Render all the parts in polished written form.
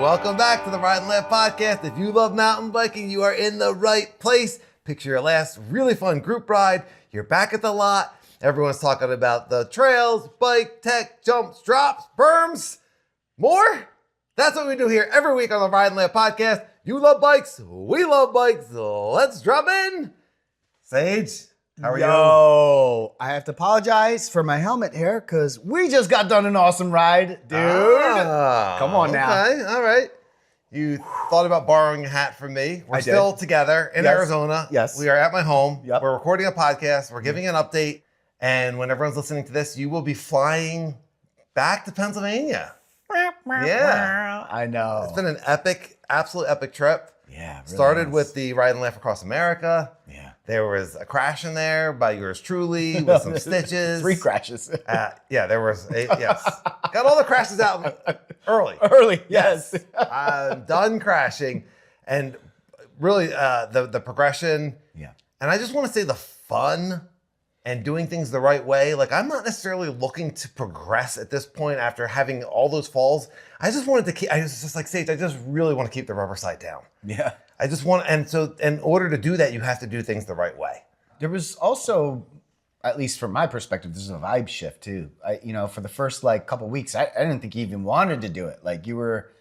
welcome back to the Ride and Laugh podcast. If you love mountain biking, you are in the right place. Picture your last really fun group ride. You're back at the lot. Everyone's talking about the trails, bike, tech, jumps, drops, berms, more. That's what we do here every week on the Ride and Laugh podcast. You love bikes, we love bikes. Let's drop in. Sage, how are you? Yo, I have to apologize for my helmet here because we just got done an awesome ride, dude. Come on now. Okay, all right. You thought about borrowing a hat from me. We're still together in Arizona. Yes. We are at my home. Yep. We're recording a podcast. We're giving an update. And when everyone's listening to this, you will be flying back to Pennsylvania. Yeah. I know. It's been an epic, absolute epic trip. Yeah. Really Started with the Ride and Laugh Across America. Yeah. There was a crash in there by yours truly with some stitches. 3 crashes. Yeah, there was yes. Got all the crashes out early. Early, yes. I'm done crashing. And really the progression. Yeah. And I just want to say the fun and doing things the right way. Like, I'm not necessarily looking to progress at this point after having all those falls. I just wanted to keep, I was just like, Sage, I just really want to keep the rubber side down. Yeah. I just want, and so in order to do that, you have to do things the right way. There was also, at least from my perspective, this is a vibe shift too. For the first couple weeks, I didn't think you even wanted to do it. Like you were,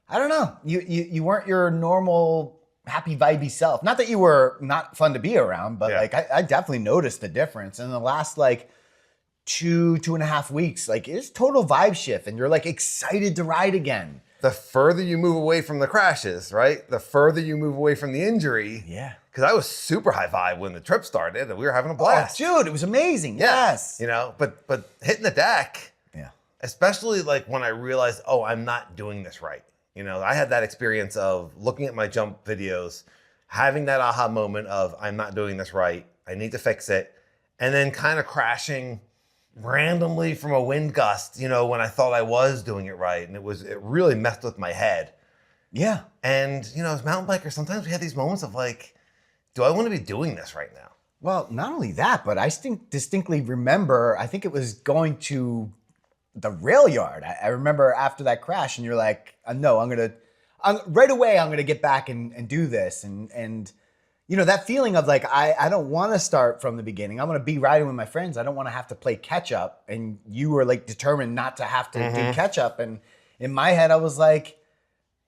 I don't know, you weren't your normal happy vibey self. Not that you were not fun to be around, but I definitely noticed the difference in the last 2.5 weeks. It's total vibe shift, and you're excited to ride again. The further you move away from the crashes, right? The further you move away from the injury. Yeah. Because I was super high vibe when the trip started, and we were having a blast. Oh, dude, it was amazing. Yeah. Yes. But hitting the deck. Yeah. Especially when I realized, I'm not doing this right. I had that experience of looking at my jump videos, having that aha moment of I'm not doing this right. I need to fix it. And then kind of crashing randomly from a wind gust, when I thought I was doing it right. And it really messed with my head. Yeah. And, as mountain bikers, sometimes we have these moments of do I want to be doing this right now? Well, not only that, but I distinctly remember, I think it was going to the rail yard. I remember after that crash, and you're like, no, right away, I'm going to get back and do this. And that feeling of I don't want to start from the beginning. I'm going to be riding with my friends. I don't want to have to play catch up. And you were determined not to have to do catch up. And in my head, I was like,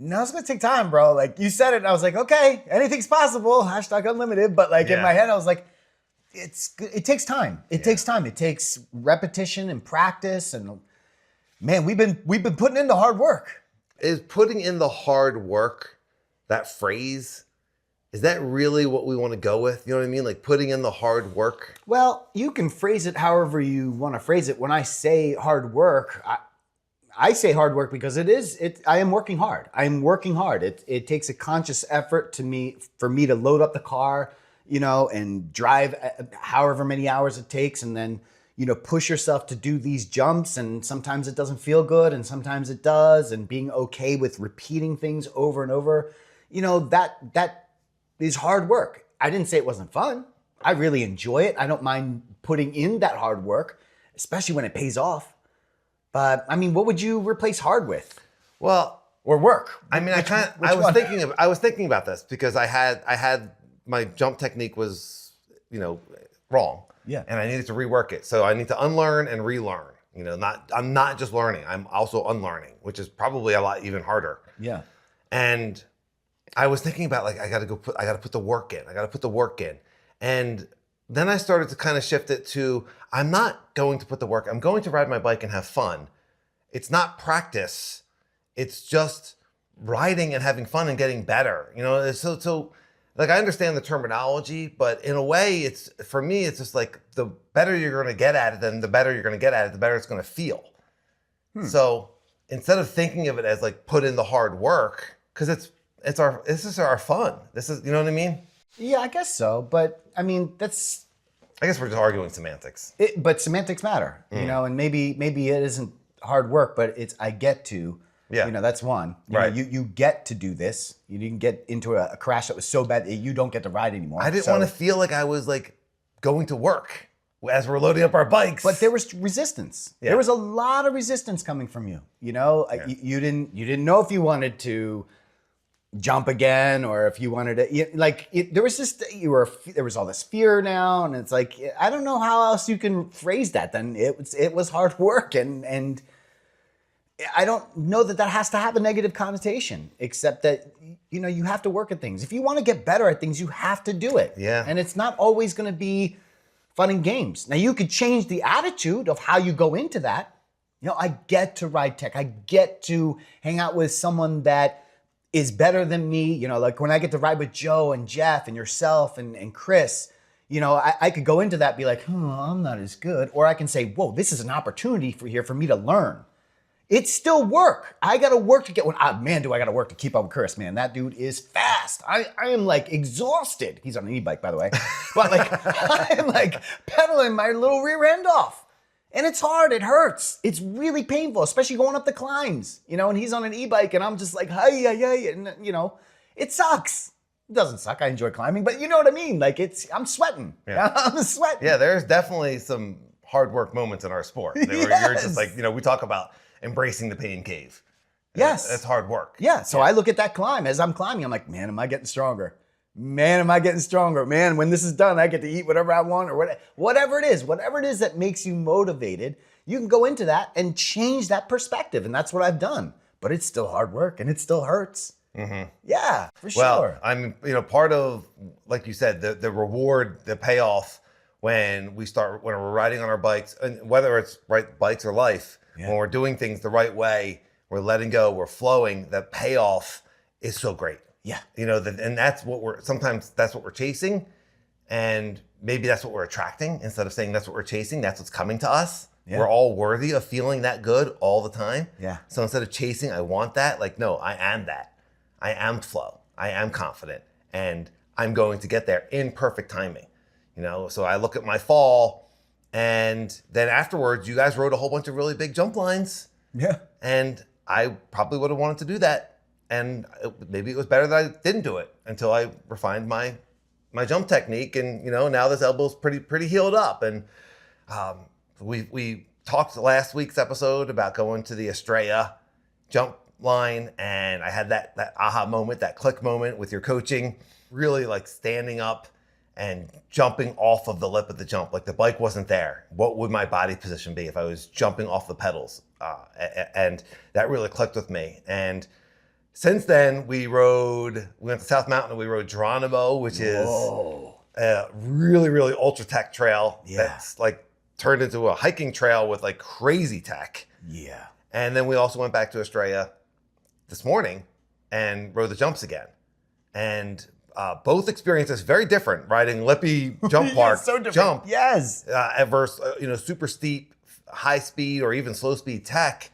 no, it's going to take time, bro. You said it, and I was like, okay, anything's possible. #unlimited. But in my head, I was like, it takes time. It takes time. It takes repetition and practice. And man, we've been putting in the hard work. Is putting in the hard work, that phrase, is that really what we want to go with? You know what I mean? Putting in the hard work? Well, you can phrase it however you want to phrase it. When I say hard work, I say hard work because I am working hard. I am working hard. It takes a conscious effort for me to load up the car, and drive however many hours it takes, and then push yourself to do these jumps, and sometimes it doesn't feel good and sometimes it does, and being okay with repeating things over and over, that is hard work. I didn't say it wasn't fun. I really enjoy it. I don't mind putting in that hard work, especially when it pays off. But what would you replace hard with? Well, or work? I was thinking about this because I had my jump technique was, wrong. Yeah. And I needed to rework it. So I need to unlearn and relearn. I'm not just learning. I'm also unlearning, which is probably a lot even harder. Yeah. And I was thinking about I got to put the work in. I got to put the work in. And then I started to kind of shift it to, I'm not going to put the work. I'm going to ride my bike and have fun. It's not practice. It's just riding and having fun and getting better. So I understand the terminology, but in a way, for me, it's just the better you're going to get at it, then the better you're going to get at it, the better it's going to feel. So instead of thinking of it as put in the hard work, because this is our fun. This is, you know what I mean? Yeah, I guess so. But I guess we're just arguing semantics. But semantics matter, and maybe it isn't hard work, but it's I get to. Yeah. That's one. You get to do this. You didn't get into a crash that was so bad that you don't get to ride anymore. I didn't want to feel like I was going to work. as we're loading up our bikes. But there was resistance. Yeah. There was a lot of resistance coming from you. You know, you didn't know if you wanted to jump again or if you wanted to. There was just there was all this fear now, and it's like I don't know how else you can phrase that. Then it was hard work, and I don't know that has to have a negative connotation, except that you have to work at things. If you want to get better at things, you have to do it. Yeah. And it's not always going to be fun and games. Now you could change the attitude of how you go into that. I get to ride tech. I get to hang out with someone that is better than me. Like when I get to ride with Joe and Jeff and yourself and Chris, I could go into that and be like, I'm not as good. Or I can say, whoa, this is an opportunity for me to learn. It's still work. I got to work to get one. Man, do I got to work to keep up with Chris, man. That dude is fast. I am like exhausted. He's on an e-bike, by the way. But I am like pedaling my little rear end off. And it's hard. It hurts. It's really painful, especially going up the climbs, and he's on an e-bike and I'm just like, hey. And, it sucks. It doesn't suck. I enjoy climbing, but you know what I mean? Like I'm sweating. Yeah. I'm sweating. Yeah, there's definitely some hard work moments in our sport. Where you're just like, we talk about embracing the pain cave. Yes. That's hard work. Yeah. So I look at that climb as I'm climbing. I'm like, man, am I getting stronger? Man, am I getting stronger? Man, when this is done, I get to eat whatever I want or whatever it is that makes you motivated. You can go into that and change that perspective. And that's what I've done. But it's still hard work and it still hurts. Mm-hmm. Yeah, for sure. Well, I'm, part of, like you said, the reward, the payoff when we're riding on our bikes, and whether it's bikes or life, when we're doing things the right way, we're letting go, we're flowing, the payoff is so great. Yeah. And that's what we're chasing. And maybe that's what we're attracting. Instead of saying that's what we're chasing, that's what's coming to us. Yeah. We're all worthy of feeling that good all the time. Yeah. So instead of chasing, I want that, no, I am that. I am flow. I am confident. And I'm going to get there in perfect timing. So I look at my fall, and then afterwards, you guys rode a whole bunch of really big jump lines. Yeah. And I probably would have wanted to do that. And maybe it was better that I didn't do it until I refined my jump technique. And, now this elbow's pretty healed up. And we talked last week's episode about going to the Estrella jump line. And I had that aha moment, that click moment with your coaching, really like standing up and jumping off of the lip of the jump. Like the bike wasn't there. What would my body position be if I was jumping off the pedals? And that really clicked with me. And since then, we went to South Mountain and we rode Geronimo, which is a really, really ultra tech trail. Yeah. That's like turned into a hiking trail with like crazy tech. Yeah. And then we also went back to Estrella this morning and rode the jumps again. And both experiences very different. Riding Lippy Jump Park so different. Jump, yes, versus super steep, high speed or even slow speed tech.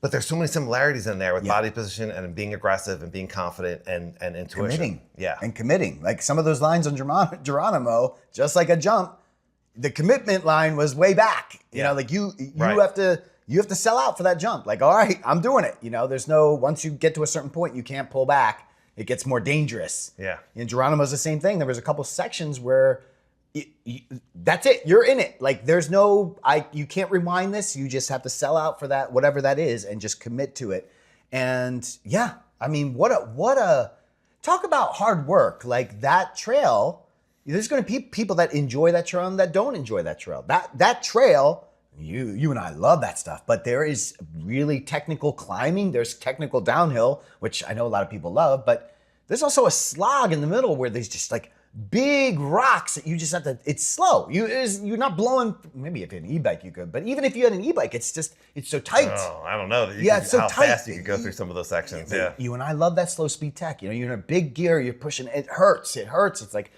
But there's so many similarities in there with body position and being aggressive and being confident and intuition. Committing. Yeah, and committing. Like some of those lines on Geronimo, just like a jump, the commitment line was way back. You know, like you have to sell out for that jump. Like, all right, I'm doing it. There's once you get to a certain point, you can't pull back. It gets more dangerous. Yeah. And Geronimo's the same thing. There was a couple sections where that's it. You're in it. Like there's you can't rewind this. You just have to sell out for that, whatever that is, and just commit to it. And yeah, I mean, what a talk about hard work. Like that trail, there's going to be people that enjoy that trail and that don't enjoy that trail. That trail, you and I love that stuff, but there is really technical climbing. There's technical downhill, which I know a lot of people love, but there's also a slog in the middle where there's just like big rocks that you just have to, it's slow. You're not blowing, maybe if you had an e-bike you could, but even if you had an e-bike, it's so tight. Oh, I don't know. It's so how tight. fast you could go through some of those sections. Yeah. You and I love that slow speed tech. You're in a big gear, you're pushing, it hurts. It's like,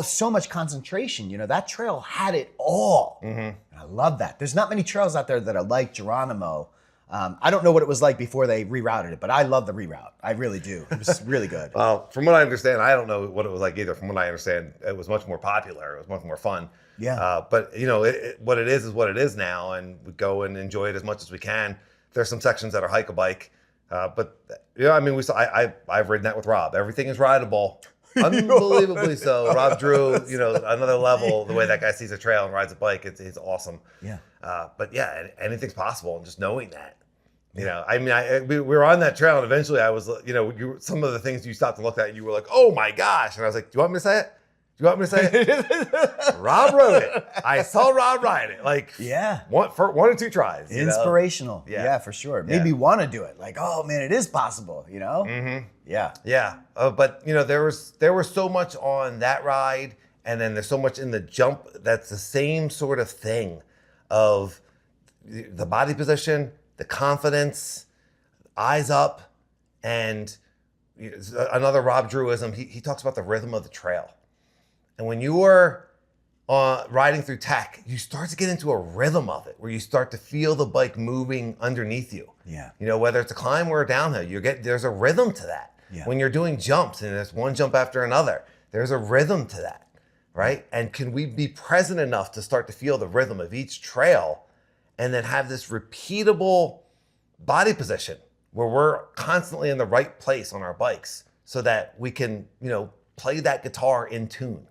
so much concentration. That trail had it all. Mm-hmm. I love that. There's not many trails out there that are like Geronimo. I don't know what it was like before they rerouted it, but I love the reroute. I really do. It was really good. From what I understand, I don't know what it was like either. From what I understand, it was much more popular. It was much more fun. Yeah. But what it is what it is now, and we go and enjoy it as much as we can. There's some sections that are hike a bike, but I mean, I've ridden that with Rob. Everything is rideable. Unbelievably so. Rob Drew, you know, another level, the way that guy sees a trail and rides a bike, it's awesome. Yeah. But yeah, anything's possible. And just knowing that, you know, I mean, we were on that trail and eventually I was, you know, some of the things you stopped to look at and you were like, oh my gosh. And I was like, do you want me to say it? Do you want me to say it? Rob rode it. I saw Rob ride it. Like, Yeah. one or two tries. You know? Inspirational. Yeah. Yeah, for sure. Made me want to do it. Like, oh man, it is possible, you know? Mm-hmm. Yeah. Yeah. But, you know, there was so much on that ride. And then there's so much in the jump that's the same sort of thing of the body position, the confidence, eyes up, and another Rob Drewism. He talks about the rhythm of the trail. And when you are riding through tech, you start to get into a rhythm of it where you start to feel the bike moving underneath you. Yeah. You know, whether it's a climb or a downhill, there's a rhythm to that. Yeah. When you're doing jumps and there's one jump after another, there's a rhythm to that, right? And can we be present enough to start to feel the rhythm of each trail and then have this repeatable body position where we're constantly in the right place on our bikes so that we can, you know, play that guitar in tune.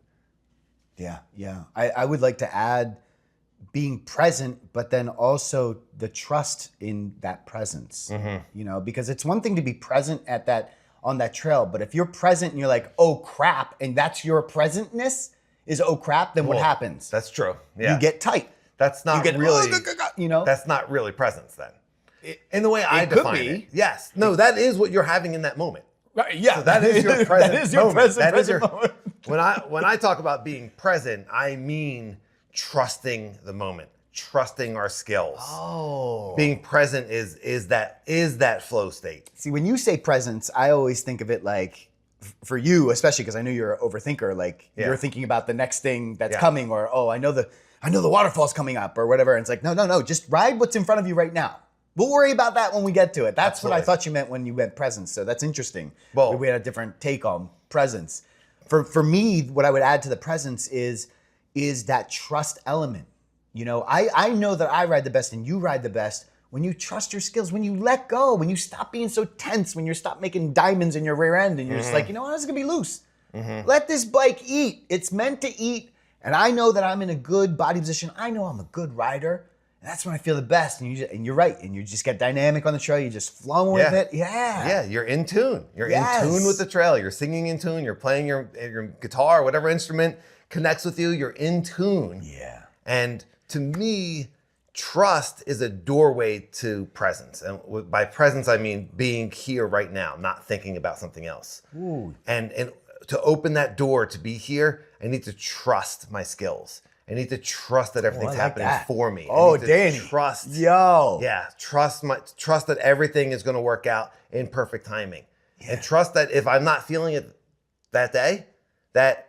Yeah, yeah. I would like to add being present, but then also the trust in that presence. You know, because it's one thing to be present on that trail, but if you're present and you're like, oh crap, and that's your presentness is oh crap, then what happens? That's true. Yeah. You get tight. That's not You get really, you know? that's not really presence then. In the way I could define be. it. Yes. No, that is what you're having in that moment. Right, yeah. So that is your present That is your moment. present moment. When I talk about being present, I mean trusting the moment, trusting our skills. Oh. Being present is that flow state. See, when you say presence, I always think of it like, for you, especially because I know you're an overthinker, like you're thinking about the next thing that's coming, or, oh, I know the waterfall's coming up or whatever. And it's like, no, just ride what's in front of you right now. We'll worry about that when we get to it. That's Absolutely. what I thought you meant when you meant presence. So that's interesting. Well, we had a different take on presence. For me, what I would add to the presence is that trust element. You know, I know that I ride the best and you ride the best when you trust your skills, when you let go, when you stop being so tense, when you stop making diamonds in your rear end and you're just like, you know what, this is gonna be loose. Let this bike eat. It's meant to eat. And I know that I'm in a good body position. I know I'm a good rider. And that's when I feel the best. And you're right. And you just get dynamic on the trail. You just flow with it. Yeah. Yeah, you're in tune. You're in tune with the trail. You're singing in tune. You're playing your guitar, whatever instrument connects with you. You're in tune. Yeah. And to me, trust is a doorway to presence. And by presence, I mean being here right now, not thinking about something else. Ooh. And to open that door to be here, I need to trust my skills. I need to trust that everything's happening for me. Oh, I need to Danny. Trust. Yo. Yeah. Trust that everything is going to work out in perfect timing. Yeah. And trust that if I'm not feeling it that day, that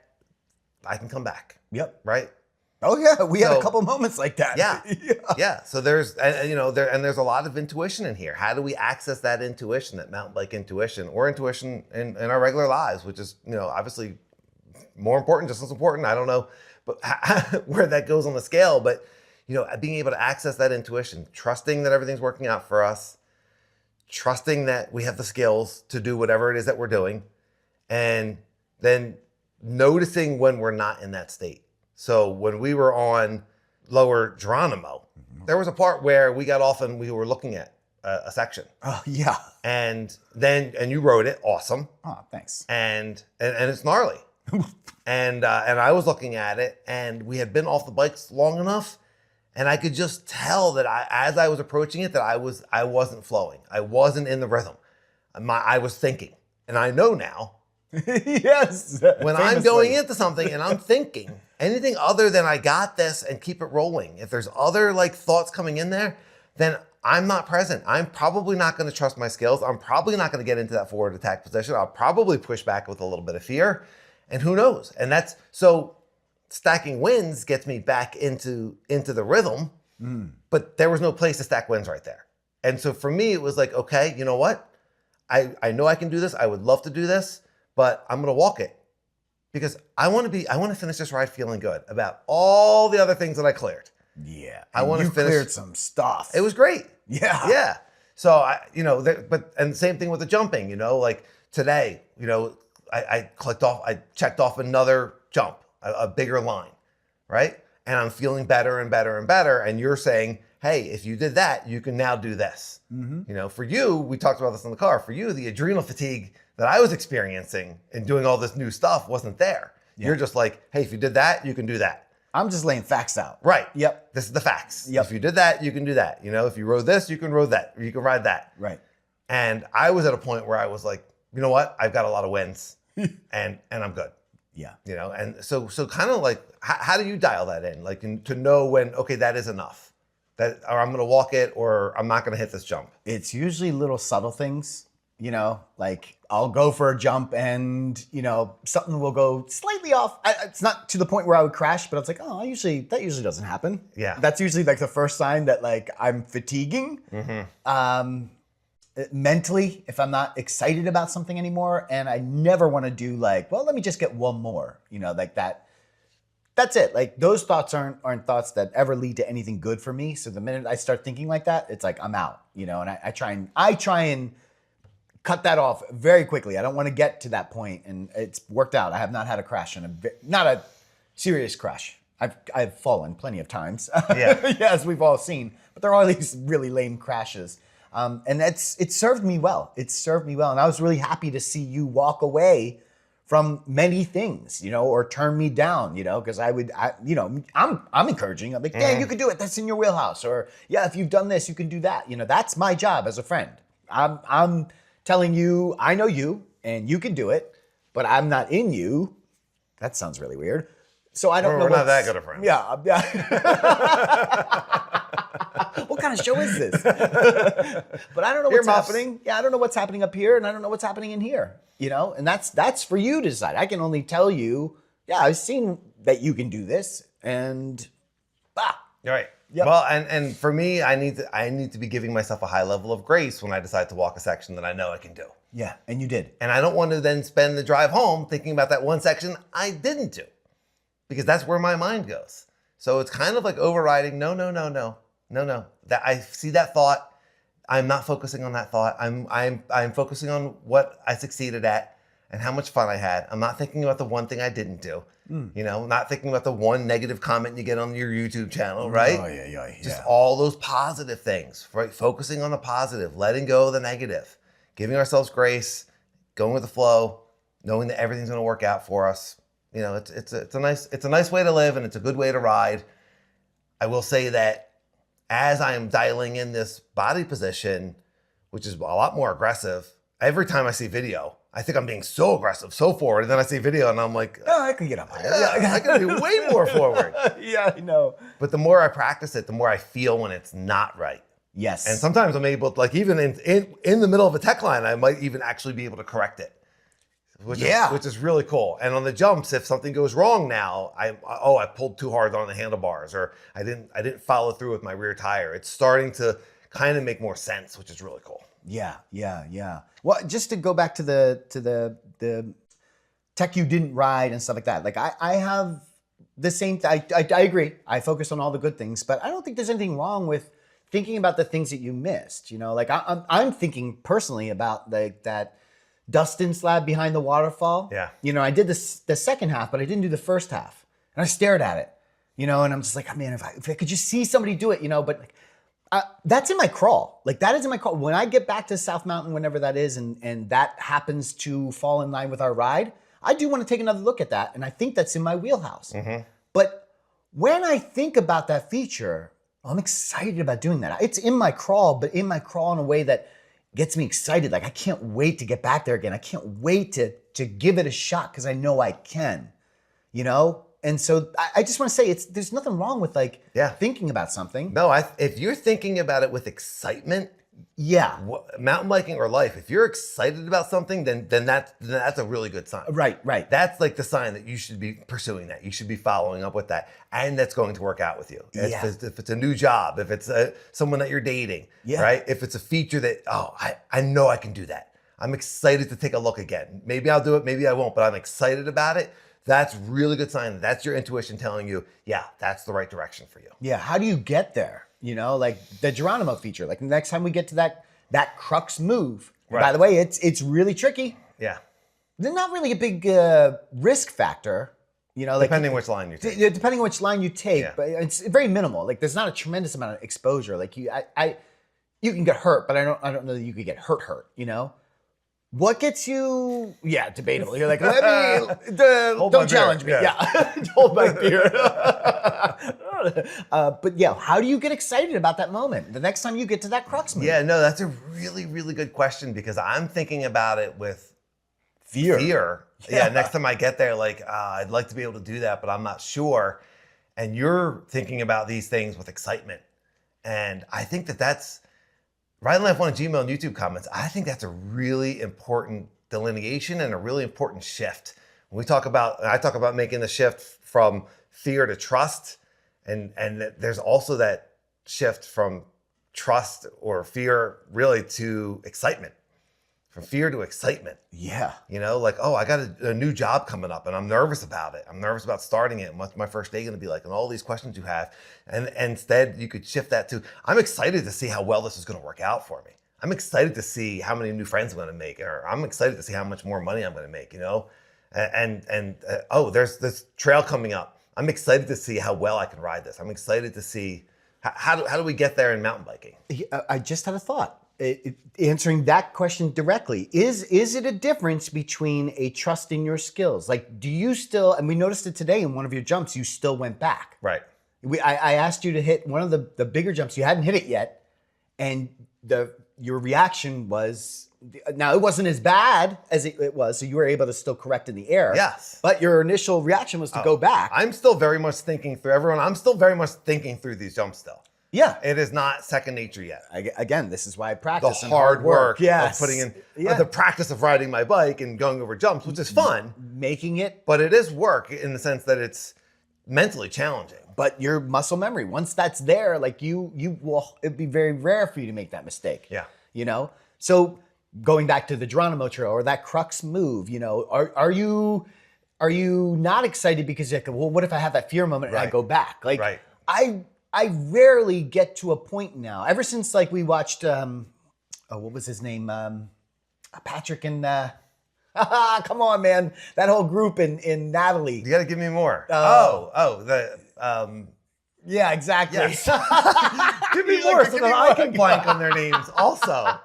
I can come back. Yep. Right? Oh yeah, we had a couple moments like that. Yeah. Yeah. So there's there's a lot of intuition in here. How do we access that intuition, that mountain bike intuition, or intuition in our regular lives, which is, you know, obviously more important, just as important. I don't know but where that goes on the scale, but, you know, being able to access that intuition, trusting that everything's working out for us, trusting that we have the skills to do whatever it is that we're doing, and then noticing when we're not in that state. So when we were on Lower Geronimo, there was a part where we got off and we were looking at a section. Oh yeah. And you rode it, awesome. Oh, thanks. And it's gnarly. and I was looking at it, and we had been off the bikes long enough, and I could just tell that as I was approaching it, that I wasn't flowing. I wasn't in the rhythm. I was thinking, and I know now. Yes. When I'm going into something and I'm thinking anything other than I got this and keep it rolling, if there's other like thoughts coming in there, then I'm not present. I'm probably not going to trust my skills. I'm probably not going to get into that forward attack position. I'll probably push back with a little bit of fear, and who knows? And that's so stacking wins gets me back into the rhythm, but there was no place to stack wins right there. And so for me, it was like, okay, you know what? I know I can do this. I would love to do this, but I'm going to walk it because I want to finish this ride feeling good about all the other things that I cleared. Yeah. I want to finish. Cleared some stuff. It was great. Yeah. Yeah. So and the same thing with the jumping, you know, like today, you know, I checked off another jump, a bigger line, right? And I'm feeling better and better and better. And you're saying, hey, if you did that, you can now do this. You know, for you, we talked about this in the car. For you, the adrenal fatigue that I was experiencing and doing all this new stuff wasn't there. You're just like, hey, if you did that, you can do that. I'm just laying facts out. Right. Yep. This is the facts. Yep. If you did that, you can do that. You know, if you rode this, you can ride that. You can ride that. Right. And I was at a point where I was like, you know what? I've got a lot of wins and I'm good. Yeah. You know, and so kind of like, how do you dial that in? Like to know when, okay, that is enough. That, or I'm going to walk it, or I'm not going to hit this jump. It's usually little subtle things, you know, like I'll go for a jump and, you know, something will go slightly off. It's not to the point where I would crash, but it's like, oh, that usually doesn't happen. Yeah. That's usually like the first sign that like I'm fatiguing. Mentally, if I'm not excited about something anymore, and I never want to do like, well, let me just get one more, you know, like that. That's it. Like those thoughts aren't thoughts that ever lead to anything good for me. So the minute I start thinking like that, it's like I'm out, you know. And I try and cut that off very quickly. I don't want to get to that point, and it's worked out. I have not had a crash, not a serious crash. I've fallen plenty of times, Yeah. as we've all seen. But they're all these really lame crashes, and it served me well. It served me well, and I was really happy to see you walk away from many things, you know, or turn me down, you know, because you know, I'm encouraging. I'm like, yeah, you can do it. That's in your wheelhouse. Or yeah, if you've done this, you can do that. You know, that's my job as a friend. I'm telling you, I know you, and you can do it, but I'm not in you. That sounds really weird. So I don't know. We're not that good of friends. Yeah. What kind of show is this? But I don't know what's happening. Yeah, I don't know what's happening up here, and I don't know what's happening in here. You know, and that's for you to decide. I can only tell you, yeah, I've seen that you can do this, and You're right. Yep. Well, and for me, I need to be giving myself a high level of grace when I decide to walk a section that I know I can do. yeah, and you did. And I don't want to then spend the drive home thinking about that one section I didn't do, because that's where my mind goes. So it's kind of like overriding. No. That I see that thought. I'm not focusing on that thought. I'm focusing on what I succeeded at and how much fun I had. I'm not thinking about the one thing I didn't do. You know, not thinking about the one negative comment you get on your YouTube channel, right? Oh yeah. Just all those positive things, right? Focusing on the positive, letting go of the negative, giving ourselves grace, going with the flow, knowing that everything's going to work out for us. You know, it's a nice way to live, and it's a good way to ride. I will say that as I am dialing in this body position, which is a lot more aggressive, every time I see video, I think I'm being so aggressive, so forward. And then I see video and I'm like, Oh, I can get up higher. I can be way more forward. Yeah, I know. But the more I practice it, the more I feel when it's not right. Yes. And sometimes I'm able to, like, even in the middle of a tech line, I might even actually be able to correct it. Which is really cool. And on the jumps, if something goes wrong now, I pulled too hard on the handlebars, or I didn't follow through with my rear tire. It's starting to kind of make more sense, which is really cool. Yeah. Well, just to go back to the tech you didn't ride and stuff like that. Like I have the same. I agree. I focus on all the good things, but I don't think there's anything wrong with thinking about the things that you missed. You know, like I'm thinking personally about like that Dustin slab behind the waterfall. Yeah. You know, I did the second half, but I didn't do the first half, and I stared at it. You know, and I'm just like, oh, man, if I could just see somebody do it, you know, but like. That's in my crawl. Like that is in my crawl. When I get back to South Mountain, whenever that is, and that happens to fall in line with our ride, I do want to take another look at that. And I think that's in my wheelhouse. But when I think about that feature, I'm excited about doing that. It's in my crawl, but in my crawl in a way that gets me excited. Like I can't wait to get back there again. I can't wait to give it a shot because I know I can, you know? And so I just want to say there's nothing wrong with thinking about something. No, if you're thinking about it with excitement, yeah, mountain biking or life, if you're excited about something, then that's a really good sign. Right. That's like the sign that you should be pursuing that. You should be following up with that, and that's going to work out with you. Yeah. If it's a new job, if it's someone that you're dating, right? If it's a feature that I know I can do that. I'm excited to take a look again. Maybe I'll do it, maybe I won't, but I'm excited about it. That's really good sign. That's your intuition telling you, yeah, that's the right direction for you. Yeah. How do you get there? You know, like the Geronimo feature. Like the next time we get to that crux move. Right. By the way, it's really tricky. Yeah. They're not really a big risk factor. You know, like Depending which line you take. Depending on which line you take, Yeah. but it's very minimal. Like there's not a tremendous amount of exposure. Like you can get hurt, but I don't know that you could get hurt. You know, what gets you? Yeah, debatable. You're like, let me don't challenge me. Yeah, hold my beer. But yeah, how do you get excited about that moment? The next time you get to that crux moment. Yeah, no, that's a really, really good question because I'm thinking about it with fear. Yeah, next time I get there, like, I'd like to be able to do that, but I'm not sure. And you're thinking about these things with excitement. And I think that's, Riding Life 1 at Gmail and YouTube comments, I think that's a really important delineation and a really important shift. When I talk about making the shift from fear to trust, and there's also that shift from trust or fear really to excitement. From fear to excitement. Yeah. You know, like, oh, I got a new job coming up and I'm nervous about it. I'm nervous about starting it. And what's my first day going to be like? And all these questions you have. And instead you could shift that to, I'm excited to see how well this is going to work out for me. I'm excited to see how many new friends I'm going to make, or I'm excited to see how much more money I'm going to make, you know? Oh, there's this trail coming up. I'm excited to see how well I can ride this. I'm excited to see how do we get there in mountain biking? I just had a thought. Answering that question directly, is it a difference between a trust in your skills? Like, do you still, and we noticed it today in one of your jumps, you still went back. Right. I asked you to hit one of the bigger jumps. You hadn't hit it yet. And your reaction was, now it wasn't as bad as it was, so you were able to still correct in the air. Yes. But your initial reaction was to go back. I'm still very much thinking through these jumps still. Yeah. It is not second nature yet. Again, this is why I The practice. hard work yes. of putting in the practice of riding my bike and going over jumps, which is fun. Making it. But it is work in the sense that it's mentally challenging. But your muscle memory, once that's there, like you will, it'd be very rare for you to make that mistake. Yeah. You know? So going back to the Geronimo Trail or that crux move, you know, are you not excited because you're like, well, what if I have that fear moment and I go back? Like, right. I rarely get to a point now. Ever since like we watched, what was his name? Patrick and, come on, man. That whole group in Natalie. You got to give me more. Yeah, exactly. Yes. Give me more so that I can blank on their names also.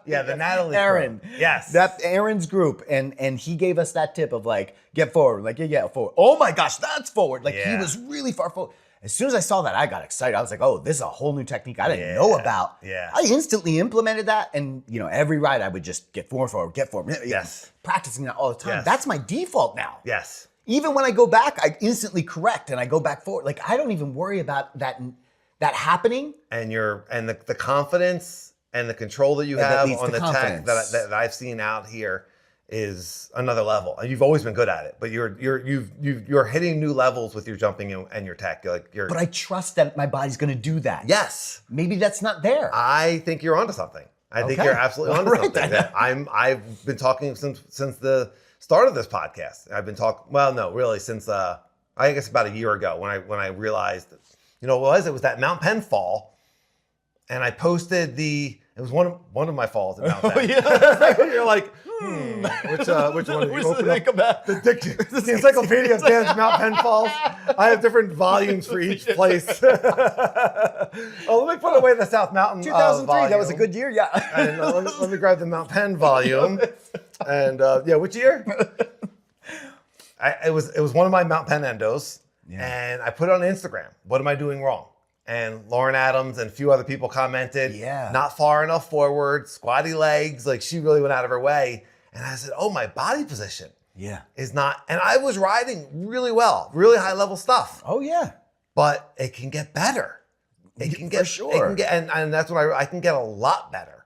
Yeah, the Natalie Aaron. crew. Yes. That Aaron's group. And he gave us that tip of like, get forward. Like, yeah, forward. Oh my gosh, that's forward. Like he was really far forward. As soon as I saw that, I got excited. I was like, oh, this is a whole new technique I didn't know about. Yeah. I instantly implemented that. And, you know, every ride I would just get forward. Yes. Practicing that all the time. Yes. That's my default now. Yes. Even when I go back, I instantly correct and I go back forward. Like, I don't even worry about that happening. And the confidence and the control that you have on the tech that I've seen out here is another level. And you've always been good at it, but you're hitting new levels with your jumping and your tech. But I trust that my body's going to do that. Yes. Maybe that's not there. I think you're onto something. I think you're absolutely onto something. That I've been talking since the start of this podcast. I've been talking, well, no, really since I guess about a year ago when I realized, you know, it was that Mount Penn fall, and I posted it was one of my falls at Mount Penn. You're like, which one? Did you open up the Encyclopedia of Dan's Mount Penn falls. I have different volumes for each place. Oh, let me put away the South Mountain 2003, volume. that was a good year, yeah. And let me grab the Mount Penn volume. And which year? It was one of my Mount Penn endos, and I put it on Instagram. What am I doing wrong? And Lauren Adams and a few other people commented, not far enough forward, squatty legs. Like she really went out of her way. And I said, oh, my body position is not. And I was riding really well, really high level stuff. Oh yeah. But it can get better. It can get, for sure. And that's what I can get a lot better.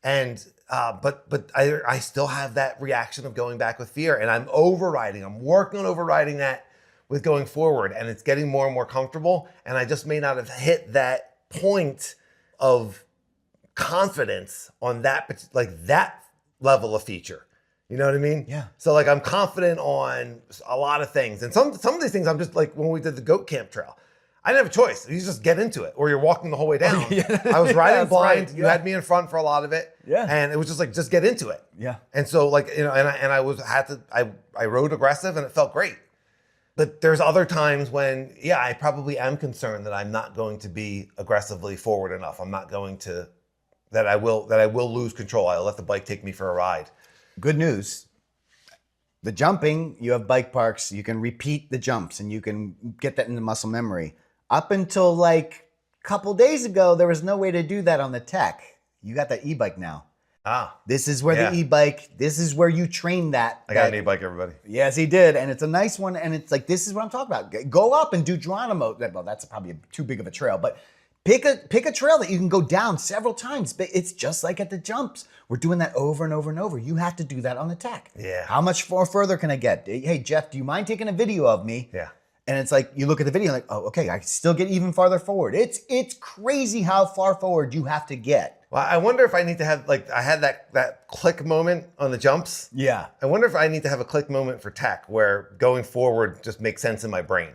And, but I still have that reaction of going back with fear, and I'm working on overriding that with going forward, and it's getting more and more comfortable. And I just may not have hit that point of confidence on that level of feature. You know what I mean? Yeah. So like I'm confident on a lot of things, and some of these things I'm just like when we did the goat camp trail, I didn't have a choice. You just get into it, or you're walking the whole way down. I was riding blind. You had me in front for a lot of it, Yeah. And it was just like, just get into it. Yeah. And so like, you know, I rode aggressive and it felt great. But there's other times when, yeah, I probably am concerned that I'm not going to be aggressively forward enough. I'm not going to, that I will lose control. I'll let the bike take me for a ride. Good news. The jumping, you have bike parks, you can repeat the jumps and you can get that into muscle memory. Up until like a couple days ago, there was no way to do that on the tech. You got that e-bike now. This is where the e-bike, this is where you train that. I got an e-bike, everybody. Yes, he did. And it's a nice one. And it's like, this is what I'm talking about. Go up and do Geronimo. Well, that's probably too big of a trail, but pick a trail that you can go down several times. But it's just like at the jumps. We're doing that over and over and over. You have to do that on the tech. Yeah. How much further can I get? Hey, Jeff, do you mind taking a video of me? Yeah. And it's like, you look at the video like, oh, okay, I still get even farther forward. It's crazy how far forward you have to get. Well, I wonder if I need to have, like, I had that click moment on the jumps. Yeah. I wonder if I need to have a click moment for tech where going forward just makes sense in my brain.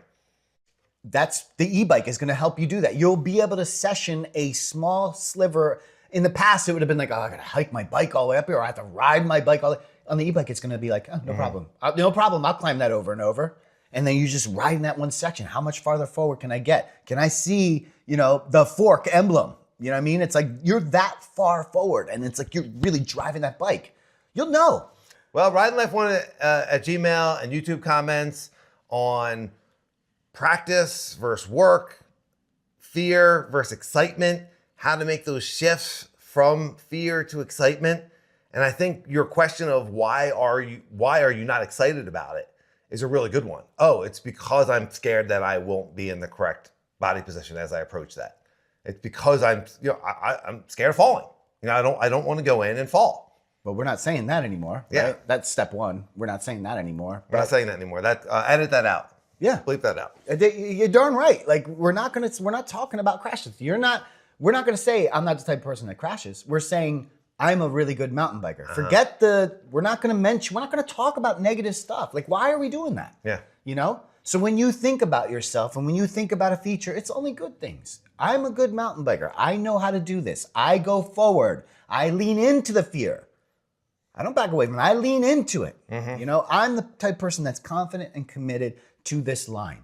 That's the e-bike is going to help you do that. You'll be able to session a small sliver. In the past, it would have been like, oh, I got to hike my bike all the way up here, or I have to ride my bike all the way. On the e-bike, it's going to be like, oh, no problem. No problem. I'll climb that over and over. And then you just ride in that one section. How much farther forward can I get? Can I see, the fork emblem? You know what I mean? It's like you're that far forward, and it's like you're really driving that bike. You'll know. Well, Ride Life wanted at Gmail and YouTube comments on practice versus work, fear versus excitement, how to make those shifts from fear to excitement. And I think your question of why are you not excited about it is a really good one. Oh, it's because I'm scared that I won't be in the correct body position as I approach that. It's because I'm scared of falling. I don't want to go in and fall. But we're not saying that anymore. Yeah. Right? That's step one. We're not saying that anymore. We're not saying that anymore. That edit that out. Yeah. Bleep that out. You're darn right. Like we're not talking about crashes. We're not going to say I'm not the type of person that crashes. We're saying I'm a really good mountain biker. Forget we're not going to talk about negative stuff. Like, why are we doing that? Yeah. So when you think about yourself and when you think about a feature, it's only good things. I'm a good mountain biker. I know how to do this. I go forward. I lean into the fear. I don't back away from it. I lean into it. I'm the type of person that's confident and committed to this line.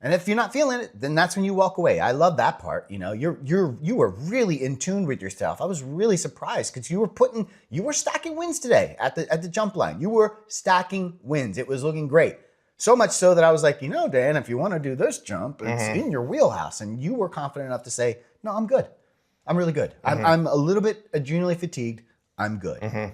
And if you're not feeling it, then that's when you walk away. I love that part. You were really in tune with yourself. I was really surprised because you were stacking wins today at the jump line. You were stacking wins. It was looking great. So much so that I was like, Dan, if you want to do this jump, it's in your wheelhouse. And you were confident enough to say, no, I'm good. I'm really good. I'm a little bit adrenally fatigued. I'm good. And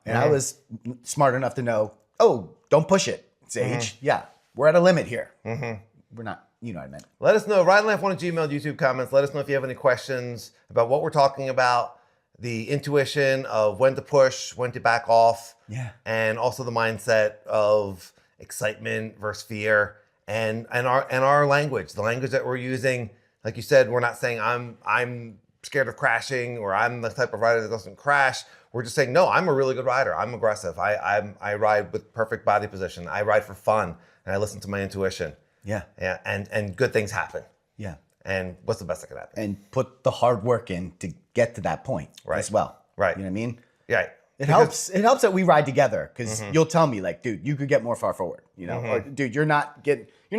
I was smart enough to know, oh, don't push it, Sage. Yeah, we're at a limit here. We're not, you know what I meant. Let us know. RideLife1 at Gmail, YouTube comments. Let us know if you have any questions about what we're talking about, the intuition of when to push, when to back off. Yeah. And also the mindset of excitement versus fear and our language, the language that we're using. Like you said, we're not saying I'm scared of crashing or I'm the type of rider that doesn't crash. We're just saying, no, I'm a really good rider. I'm aggressive. I ride with perfect body position. I ride for fun and I listen to my intuition. Yeah. Yeah. And good things happen. Yeah. And what's the best that could happen? And put the hard work in to get to that point as well. Right. You know what I mean? Yeah. It helps that we ride together because you'll tell me like, dude, you could get more far forward, or dude, you're not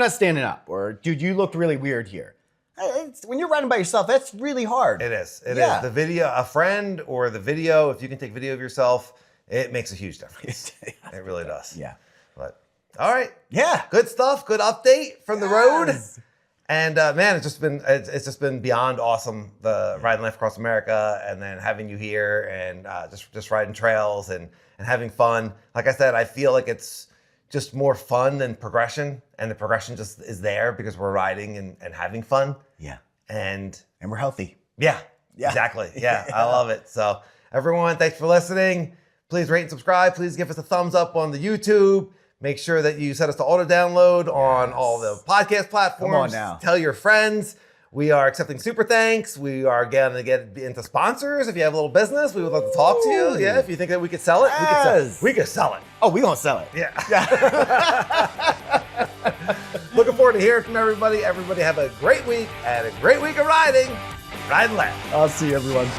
standing up, or dude, you looked really weird here. When you're riding by yourself, that's really hard. It is. It is. The video, a friend or the video, if you can take video of yourself, it makes a huge difference. It really does. Yeah. But all right. Yeah. Good stuff. Good update from the road. And man, it's just been beyond awesome. The riding life across America, and then having you here, and just riding trails and having fun. Like I said, I feel like it's just more fun than progression, and the progression just is there because we're riding and having fun. Yeah. And we're healthy. Yeah. Exactly. Yeah. I love it. So everyone, thanks for listening. Please rate and subscribe. Please give us a thumbs up on the YouTube. Make sure that you set us to auto download on all the podcast platforms. Come on now. Tell your friends. We are accepting super thanks. We are going to get into sponsors. If you have a little business, we would love to talk to you. Yeah, if you think that we could sell it, we could sell it. Oh, we're going to sell it. Yeah. Looking forward to hearing from everybody. Everybody have a great week and a great week of riding. Ride left. I'll see you, everyone.